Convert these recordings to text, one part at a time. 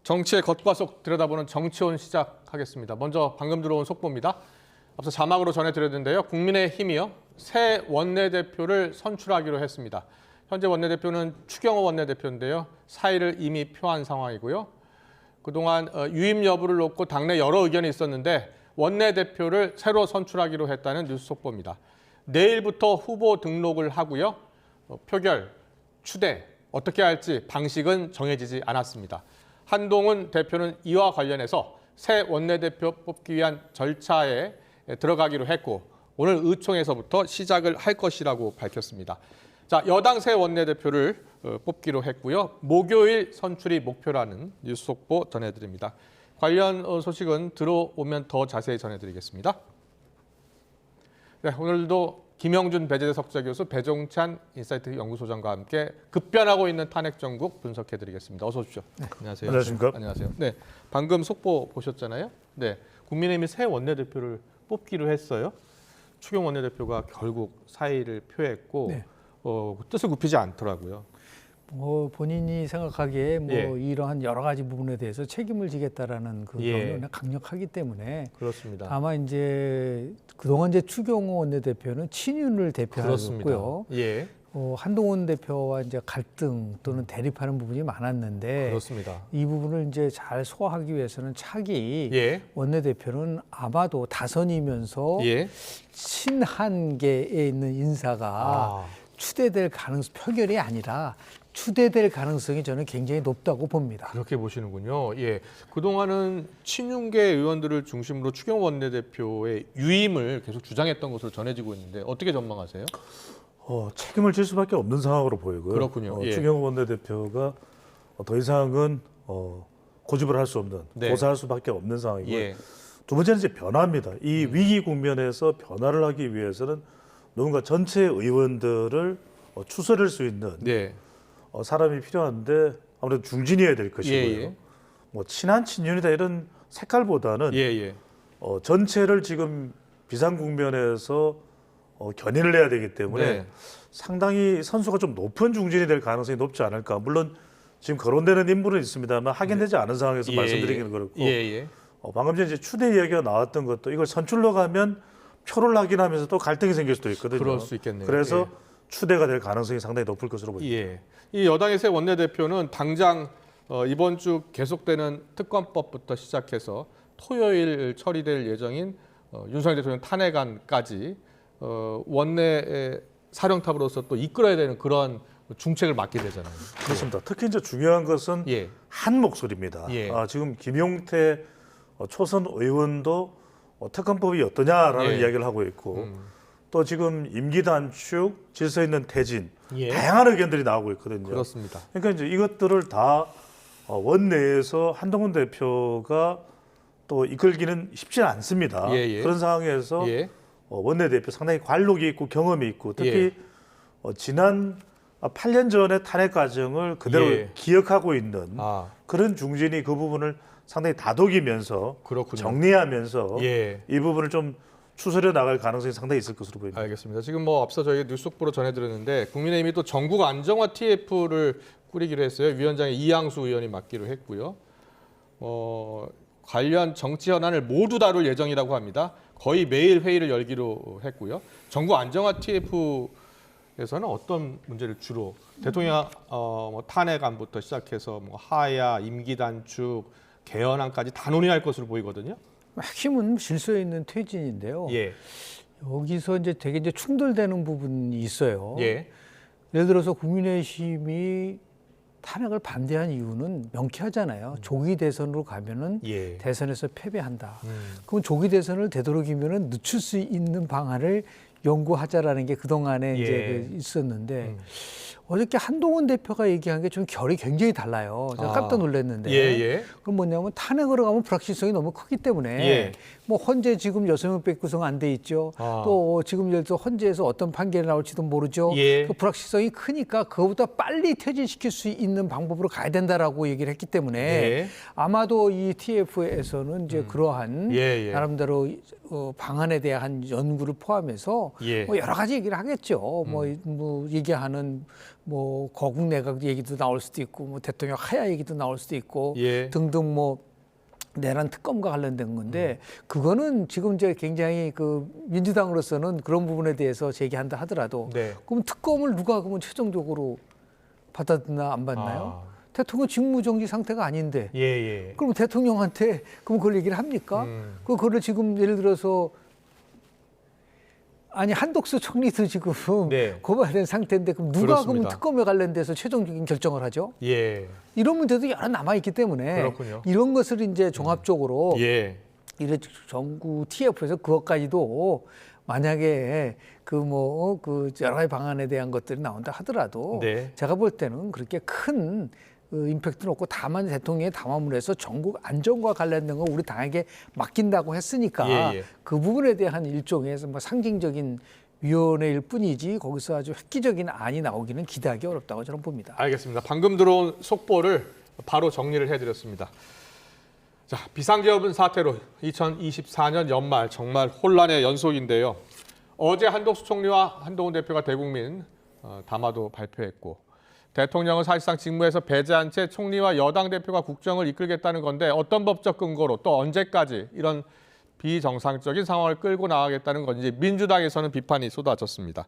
정치의 겉과 속 들여다보는 정치온 시작하겠습니다. 먼저 방금 들어온 속보입니다. 앞서 자막으로 전해드렸는데요. 국민의힘이요. 새 원내대표를 선출하기로 했습니다. 현재 원내대표는 추경호 원내대표인데요. 사의를 이미 표한 상황이고요. 그동안 유임 여부를 놓고 당내 여러 의견이 있었는데 원내대표를 새로 선출하기로 했다는 뉴스 속보입니다. 내일부터 후보 등록을 하고요. 표결, 추대, 어떻게 할지 방식은 정해지지 않았습니다. 한동훈 대표는 이와 관련해서 새 원내대표 뽑기 위한 절차에 들어가기로 했고 오늘 의총에서부터 시작을 할 것이라고 밝혔습니다. 자, 여당 새 원내대표를 뽑기로 했고요. 목요일 선출이 목표라는 뉴스 속보 전해드립니다. 관련 소식은 들어오면 더 자세히 전해드리겠습니다. 네, 오늘도 김영준 배재대 석좌교수, 배종찬 인사이트 연구소장과 함께 급변하고 있는 탄핵 정국 분석해드리겠습니다. 어서 오십시오. 네. 안녕하세요. 안녕하십니까? 안녕하세요. 네, 방금 속보 보셨잖아요. 네, 국민의힘이 새 원내대표를 뽑기로 했어요. 추경 원내대표가 결국 사의를 표했고 네. 뜻을 굽히지 않더라고요. 본인이 생각하기에 예. 이러한 여러 가지 부분에 대해서 책임을 지겠다라는 그 예. 점이 강력하기 때문에 그렇습니다. 다만 이제 그동안 이제 추경호 원내대표는 친윤을 대표하고요. 예, 한동훈 대표와 이제 갈등 또는 대립하는 부분이 많았는데 그렇습니다. 이 부분을 이제 잘 소화하기 위해서는 차기 예, 원내대표는 아마도 다선이면서 예, 친한계에 있는 인사가 추대될 가능성, 표결이 아니라 추대될 가능성이 저는 굉장히 높다고 봅니다. 그렇게 보시는군요. 예, 그동안은 친윤계 의원들을 중심으로 추경호 원내대표의 유임을 계속 주장했던 것으로 전해지고 있는데 어떻게 전망하세요? 책임을 질 수밖에 없는 상황으로 보이고요. 그렇군요. 예. 추경호 원내대표가 더 이상은 고집을 할 수 없는, 네. 고사할 수밖에 없는 상황이고요. 예, 두 번째는 이제 변화입니다. 이 위기 국면에서 변화를 하기 위해서는 누군가 전체 의원들을 추스릴 수 있는 네, 사람이 필요한데 아무래도 중진이어야 될 것이고요. 예. 뭐 친한 친윤이다 이런 색깔보다는 예, 예, 전체를 지금 비상 국면에서 견인을 해야 되기 때문에 네. 상당히 선수가 좀 높은 중진이 될 가능성이 높지 않을까. 물론 지금 거론되는 인물은 있습니다만 확인되지 않은 상황에서 예, 말씀드리기는 그렇고 예, 예. 방금 전에 이제 추대 이야기가 나왔던 것도 이걸 선출로 가면 표를 확인하면서 또 갈등이 생길 수도 있거든요. 그럴 수 있겠네요. 그래서 추대가 될 가능성이 상당히 높을 것으로 보입니다. 예. 이 여당의 새 원내대표는 당장 이번 주 계속되는 특검법부터 시작해서 토요일 처리될 예정인 윤석열 대통령 탄핵안까지 원내 사령탑으로서 또 이끌어야 되는 그런 중책을 맡게 되잖아요. 그렇습니다. 특히 이제 중요한 것은 예. 한 목소리입니다. 예. 지금 김용태 초선 의원도 특검법이 어떠냐라는 예. 이야기를 하고 있고 또 지금 임기 단축, 질서 있는 퇴진 예. 다양한 의견들이 나오고 있거든요. 그렇습니다. 그러니까 이제 이것들을 다 원내에서 한동훈 대표가 또 이끌기는 쉽지는 않습니다. 예, 예. 그런 상황에서 예. 원내대표 상당히 관록이 있고 경험이 있고 특히 예. 지난 8년 전의 탄핵 과정을 그대로 예. 기억하고 있는 그런 중진이 그 부분을 상당히 다독이면서 그렇군요. 정리하면서 예. 이 부분을 좀 추스려 나갈 가능성이 상당히 있을 것으로 보입니다. 알겠습니다. 지금 뭐 앞서 저희 뉴스 속보로 전해드렸는데 국민의힘이 또 전국 안정화 TF를 꾸리기로 했어요. 위원장에 이양수 의원이 맡기로 했고요. 관련 정치 현안을 모두 다룰 예정이라고 합니다. 거의 매일 회의를 열기로 했고요. 전국 안정화 TF에서는 어떤 문제를 주로 대통령 뭐 탄핵안부터 시작해서 뭐 하야, 임기 단축, 개헌안까지 다 논의할 것으로 보이거든요. 핵심은 질서에 있는 퇴진인데요. 예, 여기서 이제 되게 이제 충돌되는 부분이 있어요. 예, 예를 들어서 국민의힘이 탄핵을 반대한 이유는 명쾌하잖아요. 조기 대선으로 가면은 예. 대선에서 패배한다. 그럼 조기 대선을 되도록이면은 늦출 수 있는 방안을 연구하자라는 게 그동안에 예. 이제 있었는데 어저께 한동훈 대표가 얘기한 게 좀 결이 굉장히 달라요. 제가 깜짝 놀랐는데. 예. 그럼 뭐냐면 탄핵으로 가면 불확실성이 너무 크기 때문에 예. 뭐 헌재 지금 6명 구성 안 돼 있죠. 또 지금 예를 들어 헌재에서 어떤 판결이 나올지도 모르죠. 예. 그 불확실성이 크니까 그거보다 빨리 퇴진시킬 수 있는 방법으로 가야 된다라고 얘기를 했기 때문에 예. 아마도 이 TF에서는 이제 그러한 예. 나름대로 방안에 대한 연구를 포함해서 예. 뭐 여러 가지 얘기를 하겠죠. 뭐 얘기하는 뭐 거국 내각 얘기도 나올 수도 있고 뭐 대통령 하야 얘기도 나올 수도 있고 예. 등등 뭐 내란 특검과 관련된 건데 그거는 지금 이제 굉장히 그 민주당으로서는 그런 부분에 대해서 제기한다 하더라도 네. 그럼 특검을 누가 그러면 최종적으로 받았나 안 받나요? 대통령 직무정지 상태가 아닌데 예, 예. 그럼 대통령한테 그럼 그걸 얘기를 합니까? 그거를 지금 예를 들어서 아니 한덕수 총리도 지금 네. 고발된 상태인데 그럼 누가 그렇습니다. 그럼 특검에 관련돼서 최종적인 결정을 하죠? 예. 이런 문제도 여러 남아 있기 때문에 그렇군요. 이런 것을 이제 종합적으로 예. 이런 정부 TF에서 그것까지도 만약에 그 뭐 그 여러 가지 방안에 대한 것들이 나온다 하더라도 네. 제가 볼 때는 그렇게 큰 임팩트는 없고 다만 대통령의 담화문에서 전국 안전과 관련된 거 우리 당에게 맡긴다고 했으니까 예, 예. 그 부분에 대한 일종의 뭐 상징적인 위원회일 뿐이지 거기서 아주 획기적인 안이 나오기는 기대하기 어렵다고 저는 봅니다. 알겠습니다. 방금 들어온 속보를 바로 정리를 해드렸습니다. 자, 비상계엄은 사태로 2024년 연말 정말 혼란의 연속인데요. 어제 한덕수 총리와 한동훈 대표가 대국민 담화도 발표했고 대통령은 사실상 직무에서 배제한 채 총리와 여당 대표가 국정을 이끌겠다는 건데 어떤 법적 근거로 또 언제까지 이런 비정상적인 상황을 끌고 나가겠다는 건지 민주당에서는 비판이 쏟아졌습니다.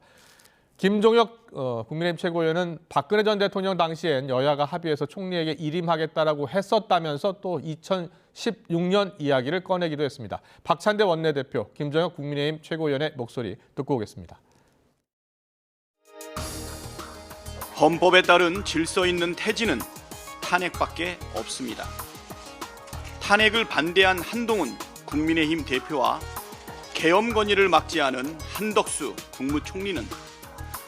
김종혁 국민의힘 최고위원은 박근혜 전 대통령 당시엔 여야가 합의해서 총리에게 일임하겠다라고 했었다면서 또 2016년 이야기를 꺼내기도 했습니다. 박찬대 원내대표, 김종혁 국민의힘 최고위원의 목소리 듣고 오겠습니다. 헌법에 따른 질서 있는 태진은 탄핵밖에 없습니다. 탄핵을 반대한 한동훈 국민의힘 대표와 계엄 건의를 막지 않은 한덕수 국무총리는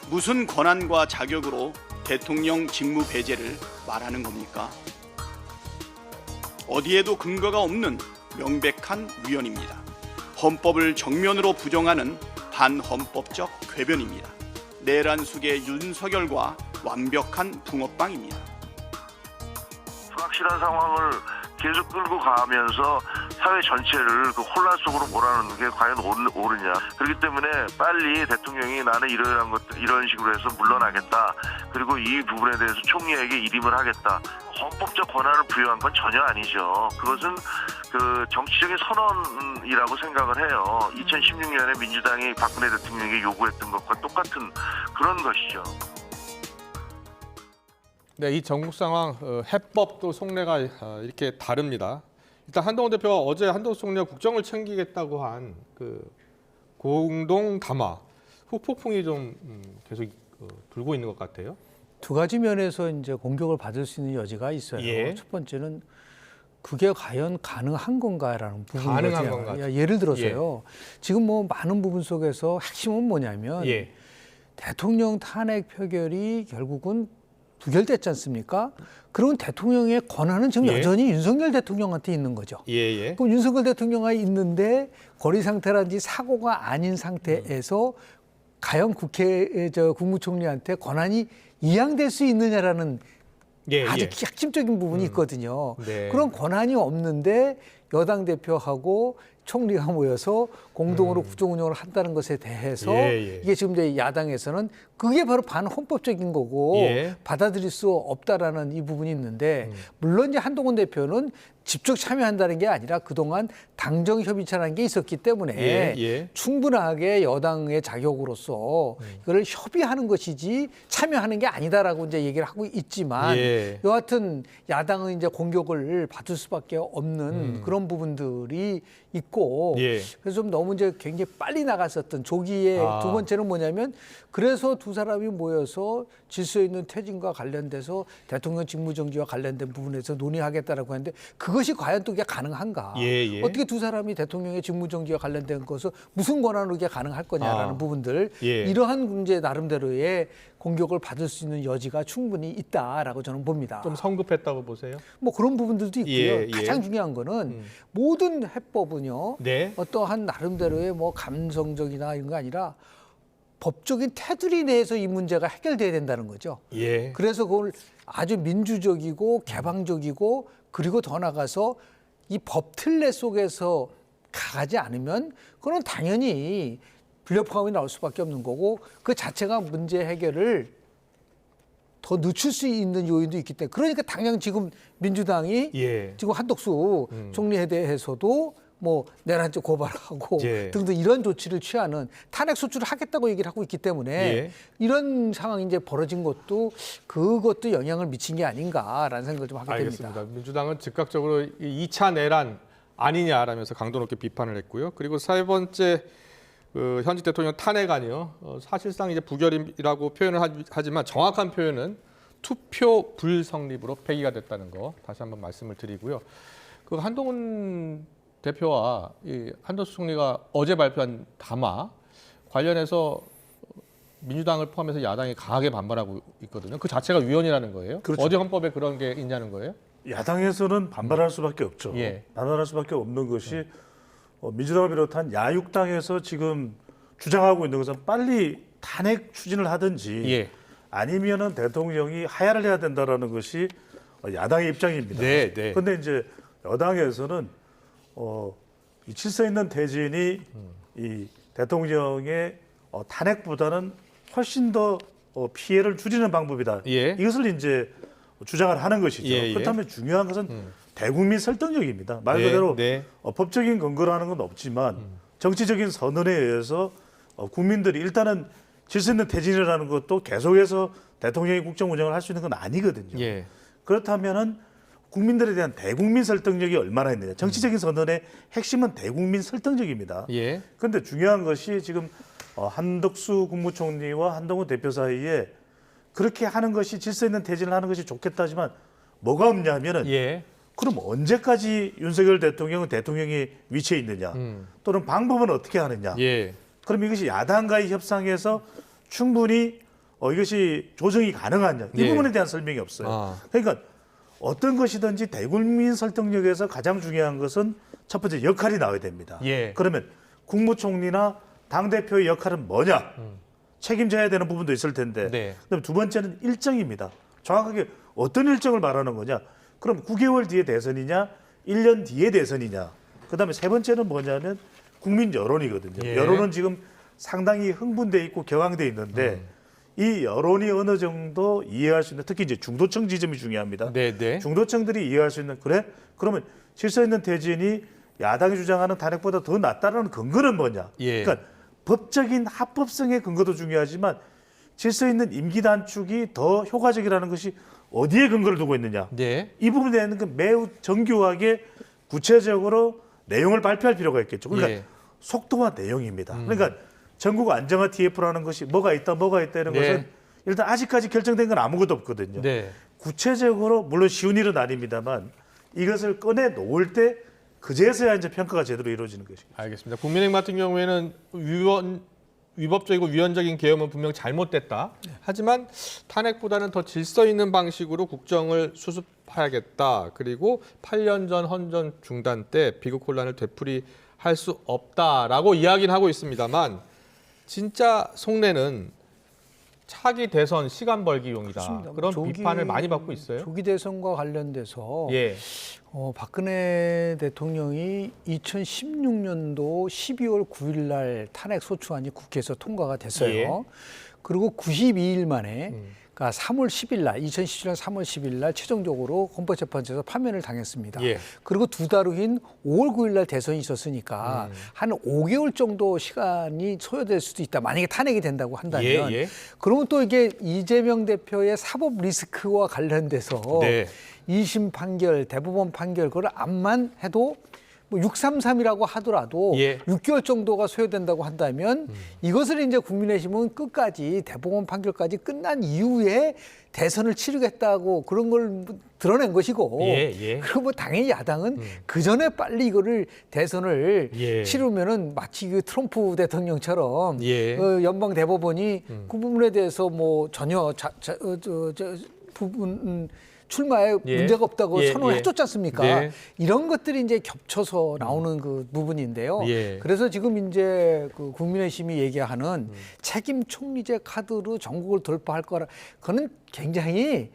무슨 권한과 자격으로 대통령 직무 배제를 말하는 겁니까? 어디에도 근거가 없는 명백한 위헌입니다. 헌법을 정면으로 부정하는 반헌법적 궤변입니다. 내란 속의 윤석열과 완벽한 붕어빵입니다. 불확실한 상황을 계속 끌고 가면서 사회 전체를 그 혼란 속으로 몰아넣는 게 과연 옳으냐. 그렇기 때문에 빨리 대통령이 나는 이런 식으로 해서 물러나겠다. 그리고 이 부분에 대해서 총리에게 일임을 하겠다. 헌법적 권한을 부여한 건 전혀 아니죠. 그것은 그 정치적인 선언이라고 생각을 해요. 2016년에 민주당이 박근혜 대통령에게 요구했던 것과 똑같은 그런 것이죠. 네, 이 전국 상황 해법도 속내가 이렇게 다릅니다. 일단 한동훈 대표가 어제 한덕수 총리가 국정을 챙기겠다고 한 그 공동 담화 후폭풍이 좀 계속 불고 있는 것 같아요. 두 가지 면에서 이제 공격을 받을 수 있는 여지가 있어요. 예. 첫 번째는 그게 과연 가능한 건가라는 부분이거든요. 가능한 건가? 예를 들어서요. 지금 뭐 많은 부분 속에서 핵심은 뭐냐면 예. 대통령 탄핵 표결이 결국은 부결됐지 않습니까? 그러면 대통령의 권한은 지금 예. 여전히 윤석열 대통령한테 있는 거죠. 예. 그럼 윤석열 대통령이 있는데 거리 상태라든지 사고가 아닌 상태에서 과연 국무총리한테 권한이 이양될 수 있느냐라는 아주 핵심적인 부분이 있거든요. 네. 그런 권한이 없는데 여당 대표하고 총리가 모여서 공동으로 국정 운영을 한다는 것에 대해서 이게 지금 이제 야당에서는 그게 바로 반헌법적인 거고 받아들일 수 없다라는 이 부분이 있는데 물론 이제 한동훈 대표는 직접 참여한다는 게 아니라 그동안 당정협의체라는 게 있었기 때문에 충분하게 여당의 자격으로서 이거를 협의하는 것이지 참여하는 게 아니다라고 이제 얘기를 하고 있지만 여하튼 야당은 이제 공격을 받을 수밖에 없는 그런 부분들이 있고 그래서 좀 너무 이제 굉장히 빨리 나갔었던 조기에 두 번째는 뭐냐면 그래서 두 사람이 모여서 질서 있는 퇴진과 관련돼서 대통령 직무정지와 관련된 부분에서 논의하겠다라고 했는데 그것이 과연 또 이게 가능한가? 어떻게 두 사람이 대통령의 직무정지와 관련된 것을 무슨 권한으로 이게 가능할 거냐라는 부분들 이러한 문제 나름대로의 공격을 받을 수 있는 여지가 충분히 있다라고 저는 봅니다. 좀 성급했다고 보세요? 뭐 그런 부분들도 있고요. 가장 중요한 거는 모든 해법은요. 어떠한 나름대로의 뭐 감성적이나 이런 거 아니라 법적인 테두리 내에서 이 문제가 해결돼야 된다는 거죠. 그래서 그걸 아주 민주적이고 개방적이고 그리고 더 나가서 이 법 틀내 속에서 가지 않으면 그건 당연히 불협화음이 나올 수밖에 없는 거고 그 자체가 문제 해결을 더 늦출 수 있는 요인도 있기 때문에 그러니까 당장 지금 민주당이 예. 지금 한덕수 총리에 대해서도 뭐 내란죄 고발하고 예. 등등 이런 조치를 취하는 탄핵 소추를 하겠다고 얘기를 하고 있기 때문에 예. 이런 상황이 이제 벌어진 것도 그것도 영향을 미친 게 아닌가라는 생각을 좀 하게 알겠습니다. 됩니다. 민주당은 즉각적으로 이 2차 내란 아니냐라면서 강도 높게 비판을 했고요. 그리고 세 번째 현직 대통령 탄핵안이요. 사실상 이제 부결이라고 표현을 하지만 정확한 표현은 투표 불성립으로 폐기가 됐다는 거 다시 한번 말씀을 드리고요. 그 한동훈 대표와 이 한덕수 총리가 어제 발표한 담화 관련해서 민주당을 포함해서 야당이 강하게 반발하고 있거든요. 그 자체가 위헌이라는 거예요. 그렇죠. 어디 헌법에 그런 게 있냐는 거예요. 야당에서는 반발할 수밖에 없죠. 예. 반발할 수밖에 없는 것이 민주당을 비롯한 야육당에서 지금 주장하고 있는 것은 빨리 탄핵 추진을 하든지 예. 아니면은 대통령이 하야를 해야 된다라는 것이 야당의 입장입니다. 네, 네. 그런데 이제 여당에서는 이 질서 있는 퇴진이 이 대통령의 탄핵보다는 훨씬 더 피해를 줄이는 방법이다. 예. 이것을 이제 주장을 하는 것이죠. 예, 예. 그렇다면 중요한 것은 대국민 설득력입니다. 말 그대로 네. 법적인 근거라는 건 없지만 정치적인 선언에 의해서 국민들이 일단은 질서 있는 퇴진이라는 것도 계속해서 대통령이 국정 운영을 할 수 있는 건 아니거든요. 예. 그렇다면은 국민들에 대한 대국민 설득력이 얼마나 있느냐. 정치적인 선언의 핵심은 대국민 설득력입니다. 예. 그런데 중요한 것이 지금 한덕수 국무총리와 한동훈 대표 사이에 그렇게 하는 것이 질서 있는 퇴진을 하는 것이 좋겠다지만 뭐가 없냐면은 예. 그럼 언제까지 윤석열 대통령은 대통령의 위치에 있느냐 또는 방법은 어떻게 하느냐. 예. 그럼 이것이 야당과의 협상에서 충분히 이것이 조정이 가능하냐. 이 예. 부분에 대한 설명이 없어요. 아. 그러니까 어떤 것이든지 대국민 설득력에서 가장 중요한 것은 첫 번째 역할이 나와야 됩니다. 예. 그러면 국무총리나 당대표의 역할은 뭐냐? 책임져야 되는 부분도 있을 텐데. 네. 그다음에 두 번째는 일정입니다. 정확하게 어떤 일정을 말하는 거냐? 그럼 9개월 뒤에 대선이냐? 1년 뒤에 대선이냐? 그다음에 세 번째는 뭐냐면 국민 여론이거든요. 예. 여론은 지금 상당히 흥분돼 있고 격앙돼 있는데 이 여론이 어느 정도 이해할 수 있는 특히 이제 중도층 지점이 중요합니다. 네, 네. 중도층들이 이해할 수 있는 그래? 그러면 질서 있는 퇴진이 야당이 주장하는 탄핵보다 더 낫다는 근거는 뭐냐? 예. 그러니까 법적인 합법성의 근거도 중요하지만 질서 있는 임기 단축이 더 효과적이라는 것이 어디에 근거를 두고 있느냐? 네. 이 부분에 대한 건 매우 정교하게 구체적으로 내용을 발표할 필요가 있겠죠. 그러니까 예. 속도와 내용입니다. 그러니까 전국 안정화 TF라는 것이 뭐가 있다 이런 네. 것은 일단 아직까지 결정된 건 아무것도 없거든요. 네. 구체적으로 물론 쉬운 일은 아닙니다만 이것을 꺼내 놓을 때 그제서야 이제 평가가 제대로 이루어지는 것입니다. 알겠습니다. 국민의힘 같은 경우에는 위법적이고 위헌적인 계엄은 분명 잘못됐다. 하지만 탄핵보다는 더 질서 있는 방식으로 국정을 수습해야겠다. 그리고 8년 전 헌전 중단 때 비극 혼란을 되풀이할 수 없다라고 이야기는 하고 있습니다만 진짜 속내는 차기 대선 시간 벌기용이다. 그렇습니다. 그런 비판을 많이 받고 있어요. 조기 대선과 관련돼서 예. 박근혜 대통령이 2016년도 12월 9일 날 탄핵 소추안이 국회에서 통과가 됐어요. 예. 그리고 92일 만에 그러니까 3월 10일 날 2017년 3월 10일 날 최종적으로 헌법재판소에서 파면을 당했습니다. 예. 그리고 두 달 후인 5월 9일 날 대선이 있었으니까 한 5개월 정도 시간이 소요될 수도 있다. 만약에 탄핵이 된다고 한다면. 예, 예. 그러면 또 이게 이재명 대표의 사법 리스크와 관련돼서 네. 2심 판결, 대법원 판결 그걸 암만 해도 뭐 633이라고 하더라도 예. 6개월 정도가 소요된다고 한다면 이것을 이제 국민의힘은 끝까지 대법원 판결까지 끝난 이후에 대선을 치르겠다고 그런 걸 드러낸 것이고 예, 예. 그리고 뭐 당연히 야당은 그 전에 빨리 이거를 대선을 예. 치르면은 마치 그 트럼프 대통령처럼 예. 연방 대법원이 그 부분에 대해서 뭐 전혀 부분 출마에 예. 문제가 없다고 예, 선언을 예. 해줬지 않습니까? 네. 이런 것들이 이제 겹쳐서 나오는 그 부분인데요. 예. 그래서 지금 이제 그 국민의힘이 얘기하는 책임 총리제 카드로 전국을 돌파할 거라, 그거는 굉장히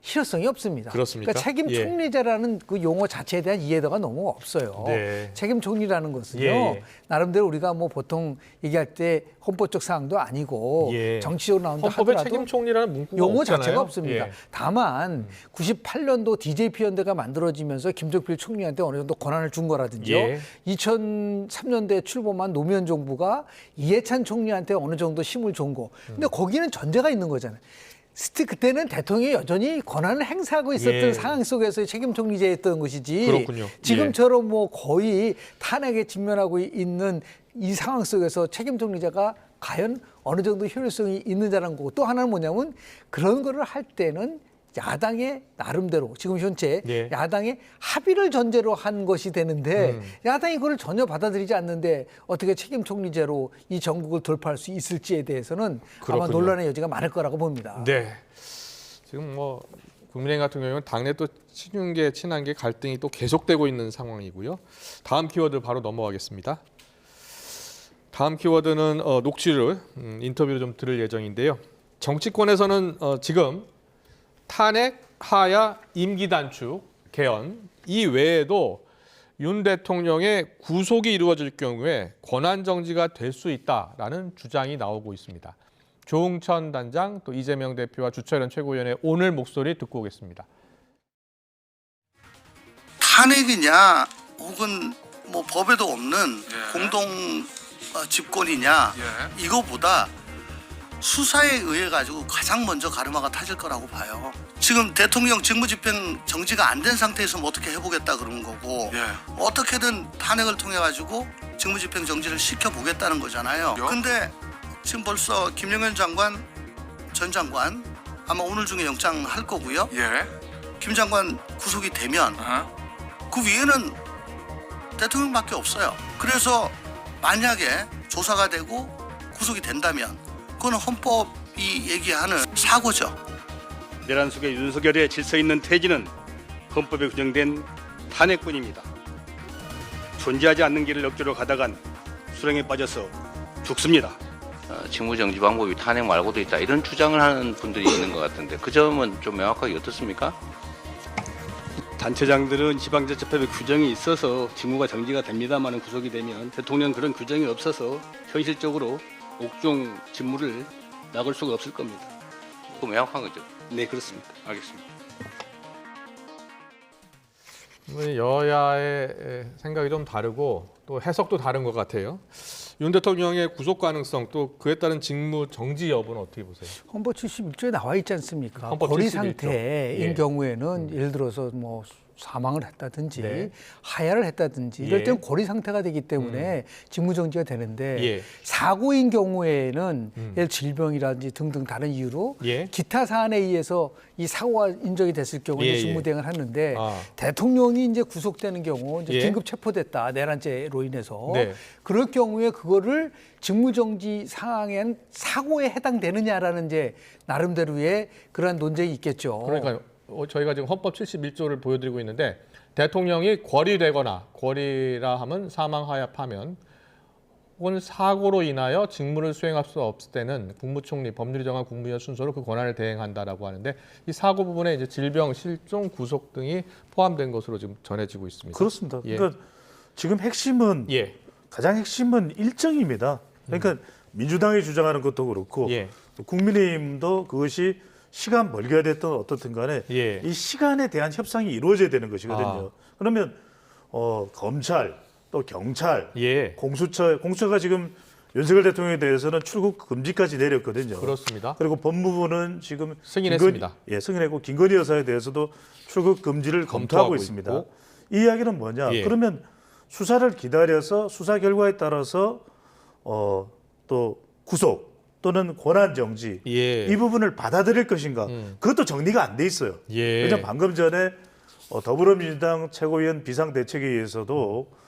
실효성이 없습니다. 그렇습니까? 그러니까 책임 예. 총리제라는 그 용어 자체에 대한 이해도가 너무 없어요. 네. 책임 총리라는 것은요. 예. 나름대로 우리가 뭐 보통 얘기할 때 헌법적 사항도 아니고 예. 정치적으로 나온다 헌법에 하더라도 책임 총리라는 문구가 용어 없잖아요. 자체가 없습니다. 예. 다만 98년도 DJP 연대가 만들어지면서 김종필 총리한테 어느 정도 권한을 준 거라든지요. 예. 2003년도에 출범한 노무현 정부가 이해찬 총리한테 어느 정도 힘을 준 거. 근데 거기는 전제가 있는 거잖아요. 그때는 대통령이 여전히 권한을 행사하고 있었던 예. 상황 속에서 책임 총리제였던 것이지. 그렇군요. 지금처럼 뭐 거의 탄핵에 직면하고 있는 이 상황 속에서 책임 총리제가 과연 어느 정도 효율성이 있느냐는 거고, 또 하나는 뭐냐면 그런 거를 할 때는 야당의 나름대로 지금 현재 예. 야당의 합의를 전제로 한 것이 되는데 야당이 그걸 전혀 받아들이지 않는데 어떻게 책임 총리제로 이 전국을 돌파할 수 있을지에 대해서는 아마 그렇군요. 논란의 여지가 많을 거라고 봅니다. 네. 지금 뭐 국민의힘 같은 경우는 당내 또 친윤계, 친한계 갈등이 또 계속되고 있는 상황이고요. 다음 키워드 바로 넘어가겠습니다. 다음 키워드는 녹취를 인터뷰를 좀 들을 예정인데요. 정치권에서는 지금 탄핵, 하야, 임기 단축, 개헌 이 외에도 윤 대통령의 구속이 이루어질 경우에 권한 정지가 될 수 있다라는 주장이 나오고 있습니다. 조응천 단장 또 이재명 대표와 주철현 최고위원의 오늘 목소리 듣고 오겠습니다. 탄핵이냐 혹은 뭐 법에도 없는 공동 집권이냐 이거보다 수사에 의해 가지고 가장 먼저 가르마가 타질 거라고 봐요. 지금 대통령 직무집행 정지가 안 된 상태에서 뭐 어떻게 해보겠다 그러는 거고 어떻게든 탄핵을 통해 가지고 직무집행 정지를 시켜보겠다는 거잖아요. 근데 지금 벌써 김영현 장관, 전 장관 아마 오늘 중에 영장 할 거고요. 김 장관 구속이 되면 그 위에는 대통령밖에 없어요. 그래서 만약에 조사가 되고 구속이 된다면 그건 헌법이 얘기하는 사고죠. 내란 속에 윤석열의 질서 있는 퇴진은 헌법에 규정된 탄핵뿐입니다. 존재하지 않는 길을 억지로 가다간 수렁에 빠져서 죽습니다. 직무정지 방법이 탄핵 말고도 있다 이런 주장을 하는 분들이 있는 것 같은데 그 점은 좀 명확하게 어떻습니까? 단체장들은 지방자치법에 규정이 있어서 직무가 정지가 됩니다만 구속이 되면 대통령 그런 규정이 없어서 현실적으로 옥중 직무를 나갈 수가 없을 겁니다. 그 명확한 거죠. 네, 그렇습니다. 알겠습니다. 여야의 생각이 좀 다르고 또 해석도 다른 것 같아요. 윤 대통령의 구속 가능성 또 그에 따른 직무 정지 여부는 어떻게 보세요? 헌법 71조에 나와 있지 않습니까? 헌법 거리 71조. 상태인 예. 경우에는 예를 들어서 뭐 사망을 했다든지 네. 하야를 했다든지 이럴 예. 때는 고리 상태가 되기 때문에 직무정지가 되는데 예. 사고인 경우에는 예를 들어 질병이라든지 등등 다른 이유로 예. 기타 사안에 의해서 이 사고가 인정이 됐을 경우에 예, 예. 직무대행을 하는데 아. 대통령이 이제 구속되는 경우 이제 예. 긴급 체포됐다 내란죄로 인해서 네. 그럴 경우에 그거를 직무정지 상황엔 사고에 해당되느냐라는 이제 나름대로의 그러한 논쟁이 있겠죠. 그러니까요. 저희가 지금 헌법 71조를 보여드리고 있는데 대통령이 궐이되거나 궐이라 하면 사망 하야하면 혹은 사고로 인하여 직무를 수행할 수 없을 때는 국무총리 법률이 정한 국무위원 순서로 그 권한을 대행한다라고 하는데 이 사고 부분에 이제 질병, 실종, 구속 등이 포함된 것으로 지금 전해지고 있습니다. 그렇습니다. 예. 그러니까 지금 핵심은 예. 가장 핵심은 일정입니다. 그러니까 민주당이 주장하는 것도 그렇고 예. 국민의힘도 그것이 시간 벌기가 됐든 어떻든 간에 예. 이 시간에 대한 협상이 이루어져야 되는 것이거든요. 그러면 검찰 또 경찰, 예. 공수처가 지금 윤석열 대통령에 대해서는 출국 금지까지 내렸거든요. 그렇습니다. 그리고 법무부는 지금 승인했습니다. 승인했고 김건희 여사에 대해서도 출국 금지를 검토하고 있습니다. 있고. 이 이야기는 뭐냐? 예. 그러면 수사를 기다려서 수사 결과에 따라서 또 구속 또는 권한 정지 예. 이 부분을 받아들일 것인가? 그것도 정리가 안 돼 있어요. 예. 왜냐하면 방금 전에 더불어민주당 최고위원 비상대책회의에서도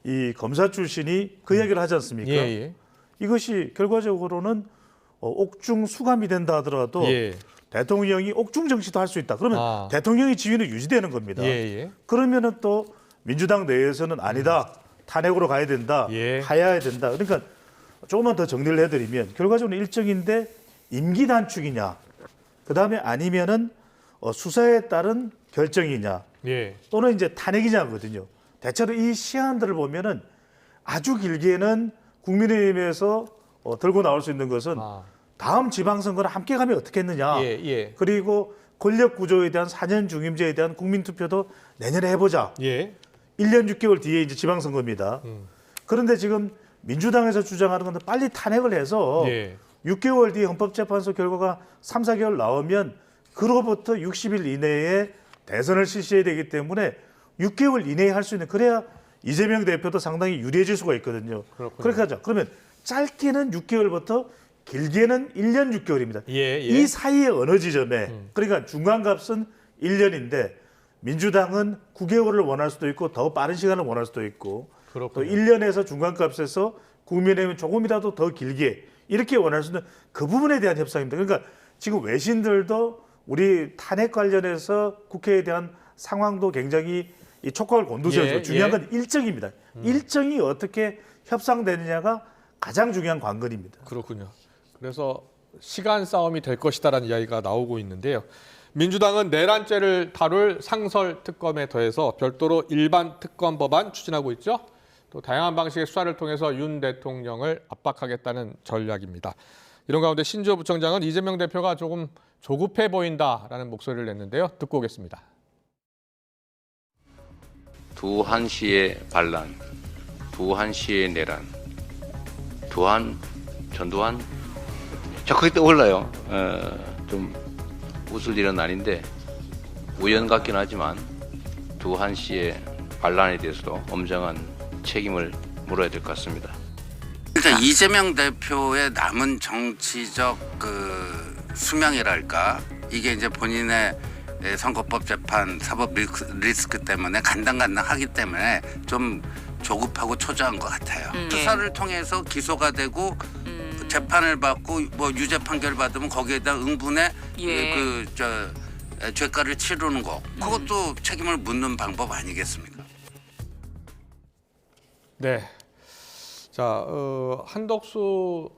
이 검사 출신이 그 이야기를 하지 않습니까? 예, 예. 이것이 결과적으로는 옥중 수감이 된다 하더라도 예. 대통령이 옥중 정치도 할 수 있다. 그러면 대통령의 지위는 유지되는 겁니다. 예, 예. 그러면은 또 민주당 내에서는 아니다. 탄핵으로 가야 된다. 예. 하야해야 된다. 그러니까 조금만 더 정리를 해드리면 결과적으로 일정인데 임기 단축이냐. 그다음에 아니면은 수사에 따른 결정이냐 예. 또는 이제 탄핵이냐거든요. 대체로 이 시한들을 보면은 아주 길게는 국민의힘에서 들고 나올 수 있는 것은 다음 지방선거를 함께 가면 어떻게 했느냐. 예, 예. 그리고 권력 구조에 대한 4년 중임제에 대한 국민투표도 내년에 해보자. 예. 1년 6개월 뒤에 이제 지방선거입니다. 그런데 지금 민주당에서 주장하는 건 빨리 탄핵을 해서 예. 6개월 뒤에 헌법재판소 결과가 3, 4개월 나오면 그로부터 60일 이내에 대선을 실시해야 되기 때문에 6개월 이내에 할 수 있는 그래야 이재명 대표도 상당히 유리해질 수가 있거든요. 그렇군요. 그렇게 하자. 그러면 짧게는 6개월부터 길게는 1년 6개월입니다. 예, 예. 이 사이의 어느 지점에 그러니까 중간값은 1년인데 민주당은 9개월을 원할 수도 있고 더 빠른 시간을 원할 수도 있고 그렇군요. 또 1년에서 중간값에서 국민의힘은 조금이라도 더 길게 이렇게 원할 수 있는 그 부분에 대한 협상입니다. 그러니까 지금 외신들도 우리 탄핵 관련해서 국회에 대한 상황도 굉장히 이 촉각을 곤두세우고 예, 중요한 예. 건 일정입니다. 일정이 어떻게 협상되느냐가 가장 중요한 관건입니다. 그렇군요. 그래서 시간 싸움이 될 것이다라는 이야기가 나오고 있는데요. 민주당은 내란죄를 다룰 상설 특검에 더해서 별도로 일반 특검 법안 추진하고 있죠. 또 다양한 방식의 수사를 통해서 윤 대통령을 압박하겠다는 전략입니다. 이런 가운데 신주호 부총장은 이재명 대표가 조금 조급해 보인다라는 목소리를 냈는데요. 듣고 오겠습니다. 두한 씨의 반란, 두한 씨의 내란, 두한, 전두환, 저 그게 떠올라요. 좀 웃을 일은 아닌데 우연 같긴 하지만 두한 씨의 반란에 대해서도 엄정한 책임을 물어야 될 것 같습니다. 일단 이재명 대표의 남은 정치적 수명이랄까 이게 이제 본인의 선거법 재판 사법 리스크 때문에 간당간당하기 때문에 좀 조급하고 초조한 것 같아요. 수사를 통해서 기소가 되고 재판을 받고 뭐 유죄 판결 받으면 거기에다 응분의 죄가를 치르는 거 그것도 책임을 묻는 방법 아니겠습니까? 네. 자, 한덕수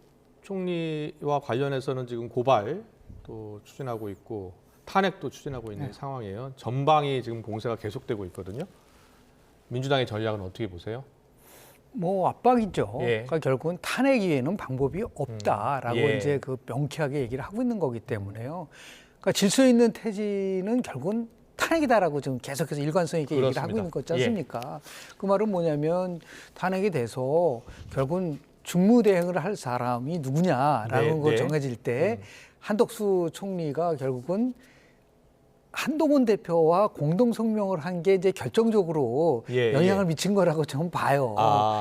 총리와 관련해서는 지금 고발도 추진하고 있고 탄핵도 추진하고 있는 상황이에요. 전방이 지금 공세가 계속되고 있거든요. 민주당의 전략은 어떻게 보세요? 뭐 압박이죠. 예. 그러니까 결국은 탄핵 이외에는 방법이 없다라고 예. 이제 그 명쾌하게 얘기를 하고 있는 거기 때문에요. 그러니까 질서 있는 퇴진은 결국은 탄핵이다라고 지금 계속해서 일관성 있게 얘기를 하고 있는 거지 않습니까? 그 말은 뭐냐면 탄핵이 돼서 결국은 직무대행을 할 사람이 누구냐라는 걸 정해질 때 한덕수 총리가 결국은 한동훈 대표와 공동 성명을 한 게 이제 결정적으로 영향을 미친 거라고 저는 봐요.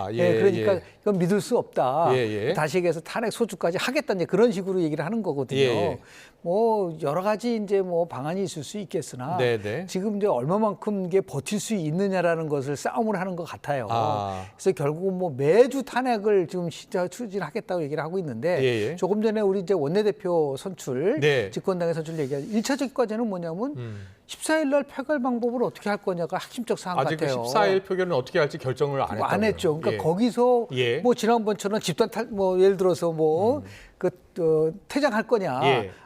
그러니까 이건 믿을 수 없다. 다시 얘기해서 탄핵 소추까지 하겠다 이제 그런 식으로 얘기를 하는 거거든요. 뭐 여러 가지 이제 뭐 방안이 있을 수 있겠으나 지금 이제 얼마만큼 이게 버틸 수 있느냐라는 것을 싸움을 하는 것 같아요. 그래서 결국은 뭐 매주 탄핵을 지금 추진하겠다고 얘기를 하고 있는데 조금 전에 우리 이제 원내대표 선출, 집권당의 선출 얘기한 1차적 과제는 뭐냐면 14일 날 표결 방법을 어떻게 할 거냐가 핵심적 사항 아직 같아요. 14일 표결은 어떻게 할지 결정을 안 했죠. 그러니까 거기서 뭐 지난번처럼 집단 뭐 예를 들어서 뭐 퇴장할 거냐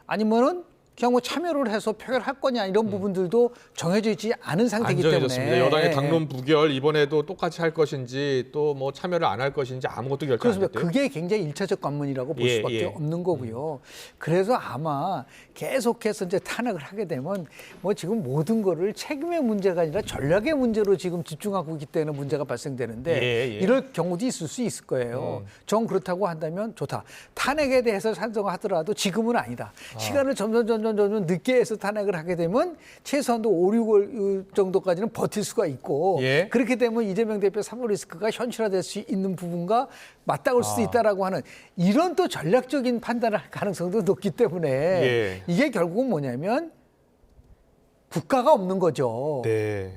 아니면은 그냥 뭐 참여를 해서 표결할 거냐 이런 부분들도 정해져 있지 않은 상태이기 때문에 여당의 당론 부결 이번에도 똑같이 할 것인지 또 뭐 참여를 안 할 것인지 아무것도 결정 안 했대요. 그게 굉장히 1차적 관문이라고 볼 수밖에 없는 거고요. 그래서 아마 계속해서 이제 탄핵을 하게 되면 뭐 지금 모든 거를 책임의 문제가 아니라 전략의 문제로 지금 집중하고 있기 때문에 문제가 발생되는데 이럴 경우도 있을 수 있을 거예요. 정 그렇다고 한다면 좋다. 탄핵에 대해서 찬성하더라도 지금은 아니다. 시간을 점점 늦게 해서 탄핵을 하게 되면 최소한도 5, 6월 정도까지는 버틸 수가 있고 그렇게 되면 이재명 대표 사법 리스크가 현실화될 수 있는 부분과 맞닿을 수도 있다라고 하는 이런 또 전략적인 판단을 할 가능성도 높기 때문에 이게 결국은 뭐냐면 국가가 없는 거죠.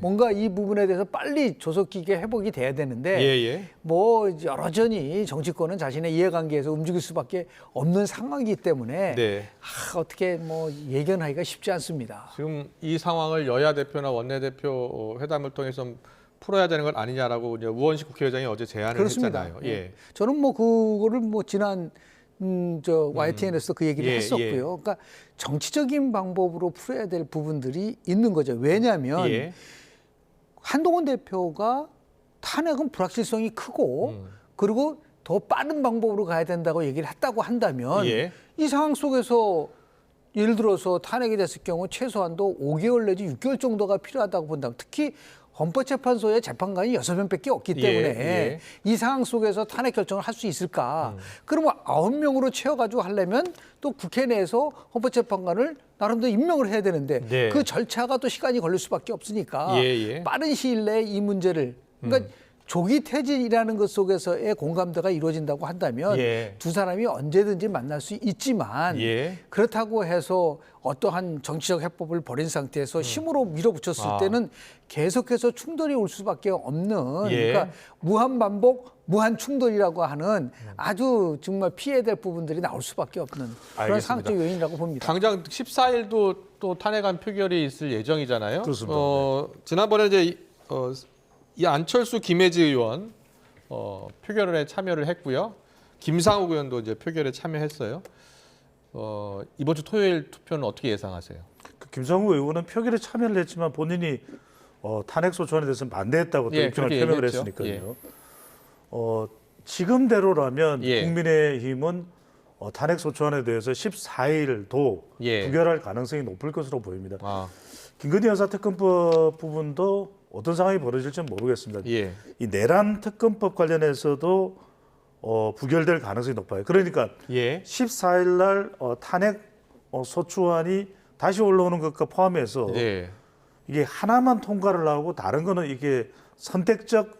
뭔가 이 부분에 대해서 빨리 조속히 회복이 돼야 되는데 뭐 여러저니 정치권은 자신의 이해관계에서 움직일 수밖에 없는 상황이기 때문에 어떻게 뭐 예견하기가 쉽지 않습니다. 지금 이 상황을 여야 대표나 원내대표 회담을 통해서 좀 풀어야 되는 건 아니냐라고 이제 우원식 국회의장이 어제 제안을 했잖아요. 저는 뭐 그거를 뭐 지난 저 YTN에서 그 얘기를 예, 했었고요. 예. 그러니까 정치적인 방법으로 풀어야 될 부분들이 있는 거죠. 왜냐하면 예. 한동훈 대표가 탄핵은 불확실성이 크고 그리고 더 빠른 방법으로 가야 된다고 얘기를 했다고 한다면 예. 이 상황 속에서 예를 들어서 탄핵이 됐을 경우 최소한도 5개월 내지 6개월 정도가 필요하다고 본다면 특히 헌법재판소에 재판관이 6명밖에 없기 때문에 예. 이 상황 속에서 탄핵 결정을 할 수 있을까? 그러면 9명으로 채워가지고 하려면 또 국회 내에서 헌법재판관을 나름대로 임명을 해야 되는데 네. 그 절차가 또 시간이 걸릴 수밖에 없으니까 예. 빠른 시일 내에 이 문제를 그러니까 조기 퇴진이라는 것 속에서의 공감대가 이루어진다고 한다면 예. 두 사람이 언제든지 만날 수 있지만 예. 그렇다고 해서 어떠한 정치적 해법을 벌인 상태에서 힘으로 밀어붙였을 아. 때는 계속해서 충돌이 올 수밖에 없는 예. 그러니까 무한 반복, 무한 충돌이라고 하는 아주 정말 피해야 될 부분들이 나올 수밖에 없는 그런 알겠습니다. 상황적 요인이라고 봅니다. 당장 14일도 또 탄핵안 표결이 있을 예정이잖아요. 그렇습니다. 지난번에 이제 이 안철수 김혜지 의원 표결에 참여를 했고요. 김상욱 의원도 이제 표결에 참여했어요. 이번 주 토요일 투표는 어떻게 예상하세요? 그 김성우 의원은 표결에 참여를 했지만 본인이 탄핵 소추안에 대해서는 반대했다고 또 예, 입장을 그렇게 표명을 얘기했죠. 했으니까요. 지금대로라면 예. 국민의힘은 탄핵 소추안에 대해서 14일도 예. 부결할 가능성이 높을 것으로 보입니다. 아, 김건희 여사 특검법 부분도 어떤 상황이 벌어질지는 모르겠습니다. 예. 이 내란 특검법 관련해서도 부결될 가능성이 높아요. 그러니까 예. 14일 날 탄핵 소추안이 다시 올라오는 것과 포함해서 예. 이게 하나만 통과를 하고 다른 거는 이게 선택적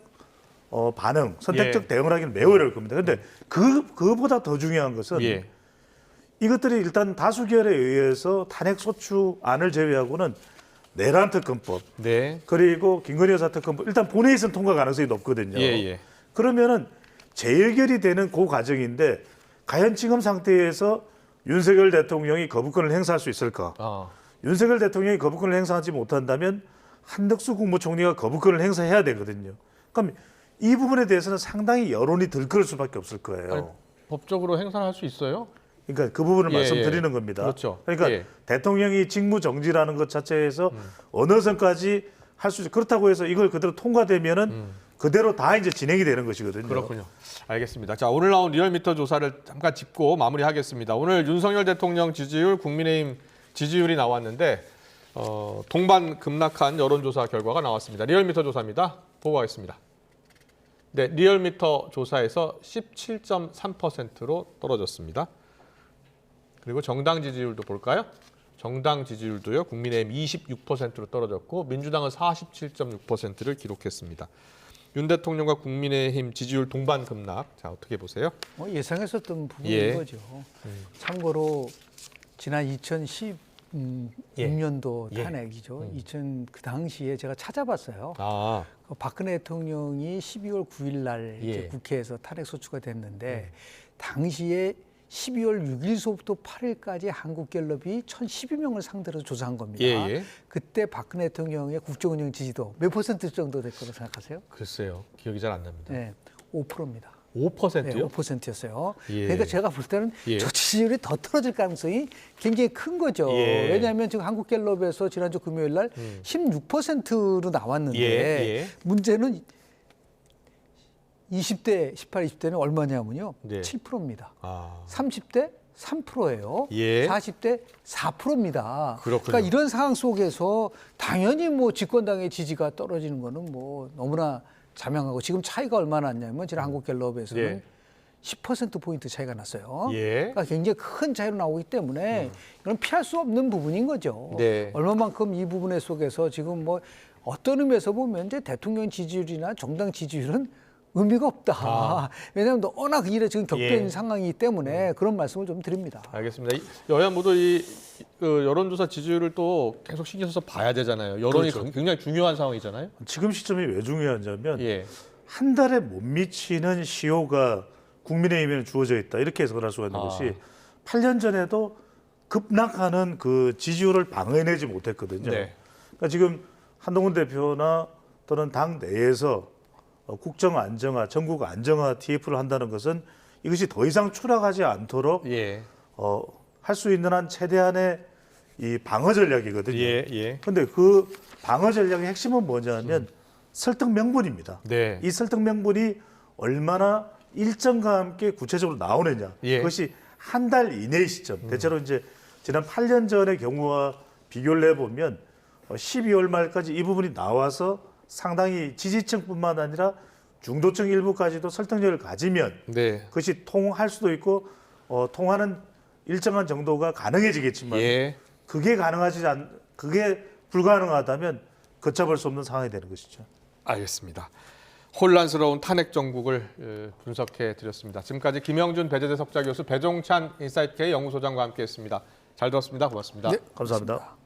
반응, 선택적 예. 대응을 하기는 매우 어려울 겁니다. 그런데 그보다 더 중요한 것은 예. 이것들이 일단 다수결에 의해서 탄핵 소추안을 제외하고는 내란 특검법 네. 그리고 김건희 여사 특검법 일단 본회의에서는 통과 가능성이 높거든요. 예. 그러면은 재의결이 되는 그 과정인데 과연 지금 상태에서 윤석열 대통령이 거부권을 행사할 수 있을까? 아, 윤석열 대통령이 거부권을 행사하지 못한다면 한덕수 국무총리가 거부권을 행사해야 되거든요. 그럼 이 부분에 대해서는 상당히 여론이 들끓을 수밖에 없을 거예요. 아니, 법적으로 행사할 수 있어요? 그러니까 그 부분을 예, 말씀드리는 겁니다. 그렇죠. 그러니까 예. 대통령이 직무 정지라는 것 자체에서 어느 선까지 할 수 있죠. 그렇다고 해서 이걸 그대로 통과되면은 그대로 다 이제 진행이 되는 것이거든요. 그렇군요. 알겠습니다. 자, 오늘 나온 리얼미터 조사를 잠깐 짚고 마무리하겠습니다. 오늘 윤석열 대통령 지지율, 국민의힘 지지율이 나왔는데 동반 급락한 여론조사 결과가 나왔습니다. 리얼미터 조사입니다. 보고하겠습니다. 네, 리얼미터 조사에서 17.3%로 떨어졌습니다. 그리고 정당 지지율도 볼까요? 정당 지지율도요. 국민의힘 26%로 떨어졌고 민주당은 47.6%를 기록했습니다. 윤 대통령과 국민의힘 지지율 동반 급락. 자, 어떻게 보세요? 예상했었던 부분인 예. 거죠. 참고로 지난 2016년도 예. 탄핵이죠. 그 당시에 제가 찾아봤어요. 아, 박근혜 대통령이 12월 9일 날 예. 이제 국회에서 탄핵 소추가 됐는데 당시에 12월 6일서부터 8일까지 한국갤럽이 1,012명을 상대로 조사한 겁니다. 예. 그때 박근혜 대통령의 국정운영 지지도 몇 퍼센트 정도 될 거라고 생각하세요? 글쎄요. 기억이 잘 안 납니다. 네, 5%입니다. 5%요? 네, 5%였어요. 예. 그러니까 제가 볼 때는 예. 저 지지율이 더 떨어질 가능성이 굉장히 큰 거죠. 예. 왜냐하면 지금 한국갤럽에서 지난주 금요일 날 16%로 나왔는데 예. 문제는 20대, 18, 20대는 얼마냐면요. 네. 7%입니다. 아, 30대 3%예요. 예. 40대 4%입니다. 그렇군요. 그러니까 이런 상황 속에서 당연히 뭐 집권당의 지지가 떨어지는 거는 뭐 너무나 자명하고 지금 차이가 얼마나 났냐면 지난 한국갤럽에서는 예. 10%포인트 차이가 났어요. 예. 그러니까 굉장히 큰 차이로 나오기 때문에 이건 피할 수 없는 부분인 거죠. 네. 얼마만큼 이 부분에 속에서 지금 뭐 어떤 의미에서 보면 이제 대통령 지지율이나 정당 지지율은 의미가 없다. 왜냐하면 워낙 이래 지금 격변 예. 상황이기 때문에 그런 말씀을 좀 드립니다. 알겠습니다. 여야 모두 이 여론조사 지지율을 또 계속 신경 써서 봐야 되잖아요. 여론이 그렇죠. 굉장히 중요한 상황이잖아요. 지금 시점이 왜 중요하냐면 예. 한 달에 못 미치는 시효가 국민의힘에는 주어져 있다. 이렇게 해석을 할 수가 있는 것이 8년 전에도 급락하는 그 지지율을 방어해내지 못했거든요. 네. 그러니까 지금 한동훈 대표나 또는 당 내에서 국정 안정화, 전국 안정화 TF를 한다는 것은 이것이 더 이상 추락하지 않도록 예. 할 수 있는 한 최대한의 이 방어 전략이거든요. 예. 그런데 그 방어 전략의 핵심은 뭐냐면 설득 명분입니다. 네. 이 설득 명분이 얼마나 일정과 함께 구체적으로 나오느냐. 예. 그것이 한 달 이내의 시점. 대체로 이제 지난 8년 전의 경우와 비교를 해보면 12월 말까지 이 부분이 나와서 상당히 지지층뿐만 아니라 중도층 일부까지도 설득력을 가지면 네. 그것이 통할 수도 있고 통하는 일정한 정도가 가능해지겠지만 예. 그게 그게 불가능하다면 걷잡을 수 없는 상황이 되는 것이죠. 알겠습니다. 혼란스러운 탄핵 정국을 분석해 드렸습니다. 지금까지 김영준 배재대 석좌교수, 배종찬 인사이트K 연구소장과 함께했습니다. 잘 들었습니다. 고맙습니다. 네, 감사합니다.